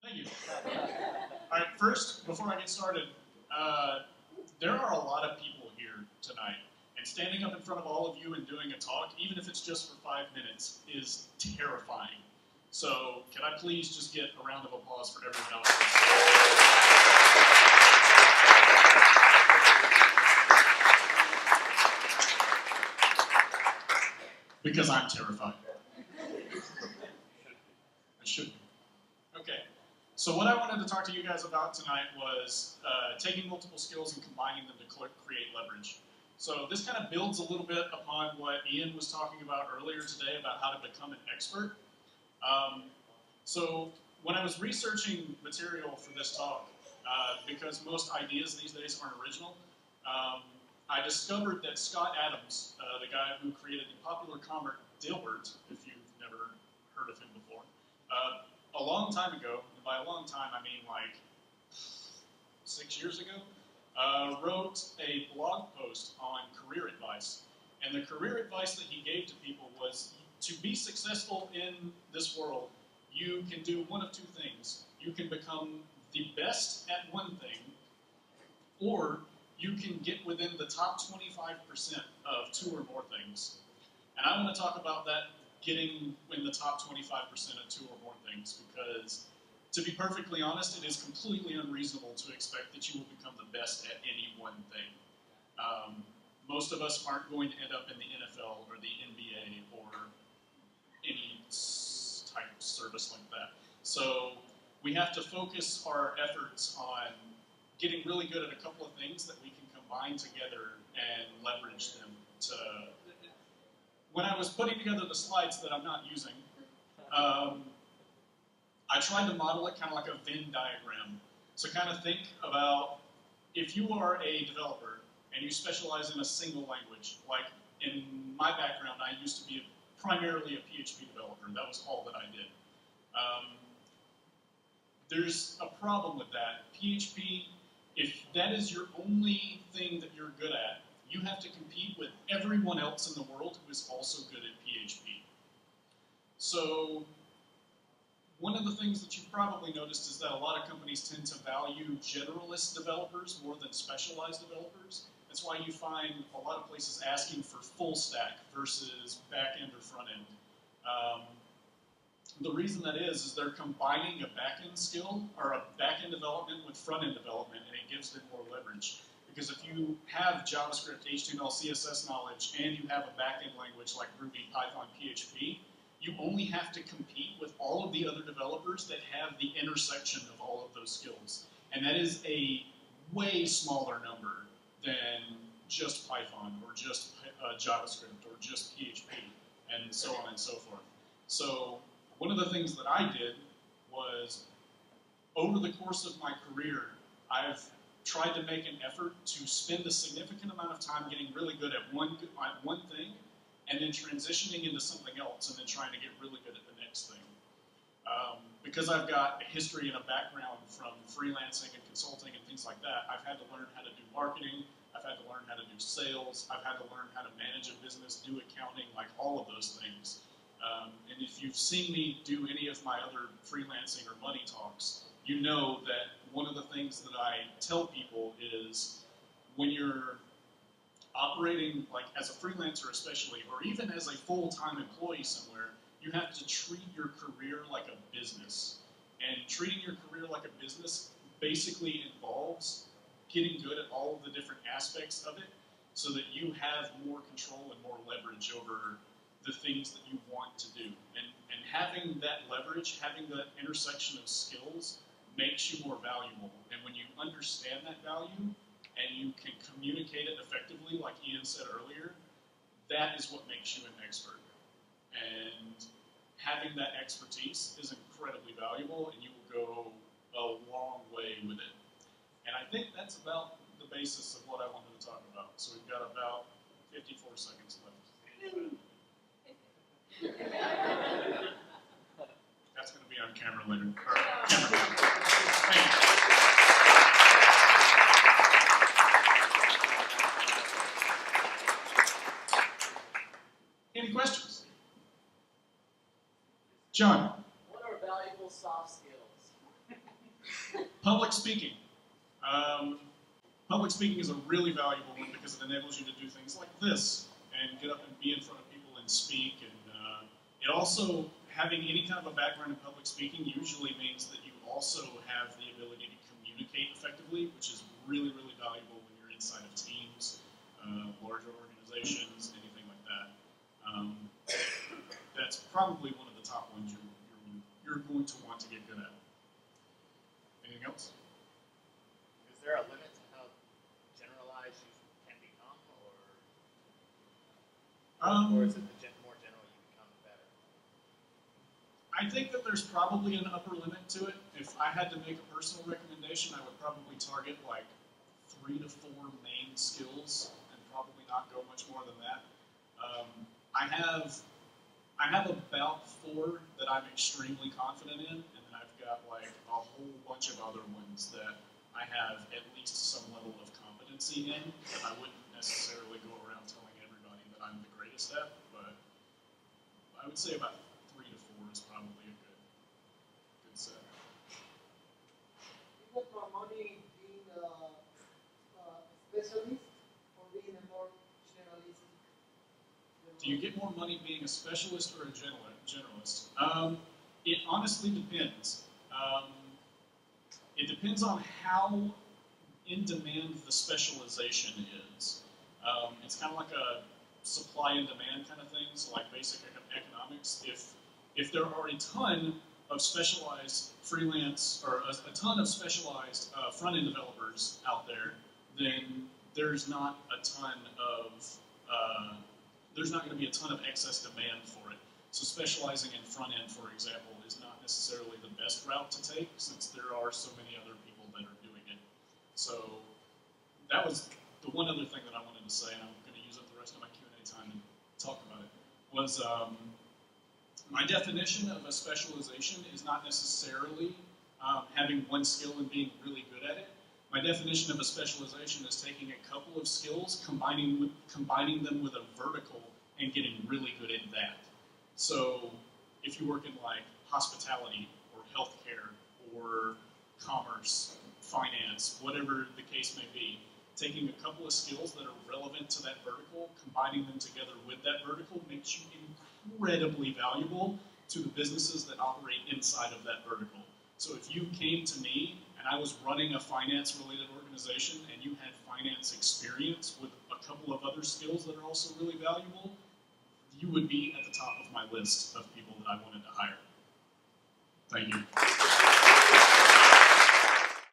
Thank you. All right, first, before I get started, there are a lot of people here tonight, and standing up in front of all of you and doing a talk, even if it's just for 5 minutes, is terrifying. So, can I please just get a round of applause for everyone else? Because I'm terrified. I should be. Okay. So what I wanted to talk to you guys about tonight was taking multiple skills and combining them to create leverage. So this kind of builds a little bit upon what Ian was talking about earlier today about how to become an expert. So when I was researching material for this talk, because most ideas these days aren't original, I discovered that Scott Adams, the guy who created the popular comic Dilbert, if you've never heard of him before, a long time ago, and by a long time I mean like 6 years ago, wrote a blog post on career advice. And the career advice that he gave to people was, to be successful in this world, you can do one of two things. You can become the best at one thing, or you can get within the top 25% of two or more things. And I want to talk about that getting in the top 25% of two or more things, because to be perfectly honest, it is completely unreasonable to expect that you will become the best at any one thing. Most of us aren't going to end up in the NFL or the NBA or any type of service like that. So we have to focus our efforts on getting really good at a couple of things that we can combine together and leverage them to... When I was putting together the slides that I'm not using, I tried to model it kind of like a Venn diagram. So kind of think about if you are a developer and you specialize in a single language, like in my background, I used to be primarily a PHP developer. That was all that I did. There's a problem with that. PHP, if that is your only thing that you're good at, you have to compete with everyone else in the world who is also good at PHP. So one of the things that you've probably noticed is that a lot of companies tend to value generalist developers more than specialized developers. That's why you find a lot of places asking for full stack versus back-end or front-end. The reason that is they're combining a back-end skill or a back-end development with front-end development, and it gives them more leverage. Because if you have JavaScript, HTML, CSS knowledge, and you have a back-end language like Ruby, Python, PHP, you only have to compete with all of the other developers that have the intersection of all of those skills. And that is a way smaller number than just Python or just JavaScript or just PHP and so on and so forth. So one of the things that I did was, over the course of my career, I've tried to make an effort to spend a significant amount of time getting really good at one thing, and then transitioning into something else, and then trying to get really good at the next thing. Because I've got a history and a background from freelancing and consulting and things like that, I've had to learn how to do marketing, I've had to learn how to do sales, I've had to learn how to manage a business, do accounting, like all of those things. And if you've seen me do any of my other freelancing or money talks, you know that one of the things that I tell people is when you're operating like as a freelancer especially, or even as a full-time employee somewhere, you have to treat your career like a business. And treating your career like a business basically involves getting good at all of the different aspects of it so that you have more control and more leverage over the things that you want to do. And having that leverage, having that intersection of skills makes you more valuable. And when you understand that value and you can communicate it effectively, like Ian said earlier, that is what makes you an expert. And having that expertise is incredibly valuable, and you will go a long way with it. And I think that's about the basis of what I wanted to talk about. So we've got about 54 seconds left. That's going to be on camera later. Or camera. Thank you. Any questions? John? What are valuable soft skills? Public speaking. Public speaking is a really valuable one because it enables you to do things like this and get up and be in front of people and speak. And it also, having any kind of a background in public speaking usually means that you also have the ability to communicate effectively, which is really, really valuable when you're inside of teams, larger organizations, anything like that. That's probably one of the top ones you're going to want to get good at. Anything else? Is there a limit to how generalized you can become, or is it the more general you become, the better? I think that there's probably an upper limit to it. If I had to make a personal recommendation, I would probably target like 3 to 4 main skills and probably not go much more than that. I have about 4 that I'm extremely confident in, and then I've got like a whole bunch of other ones that I have at least some level of competency in that I wouldn't necessarily go around telling everybody that I'm the greatest at, but I would say about 3 to 4 is probably a good set. You get more money being a specialist or being a more generalist? Do you get more money being a specialist or a generalist? It honestly depends. It depends on how in demand the specialization is. It's kind of like a supply and demand kind of thing, so like basic economics. If there are a ton of specialized freelance, or a ton of specialized front-end developers out there, then there's not going to be a ton of excess demand for it. So specializing in front-end, for example, is not necessarily the best route to take since there are so many other people that are doing it. So that was the one other thing that I wanted to say, and I'm going to use up the rest of my Q&A time and talk about it, was my definition of a specialization is not necessarily having one skill and being really good at it. My definition of a specialization is taking a couple of skills, combining them with a vertical, and getting really good at that. So if you work in like hospitality or healthcare or commerce, finance, whatever the case may be, taking a couple of skills that are relevant to that vertical, combining them together with that vertical makes you incredibly valuable to the businesses that operate inside of that vertical. So if you came to me and I was running a finance-related organization and you had finance experience with a couple of other skills that are also really valuable, you would be at the top of my list of people that I wanted to hire. Thank you.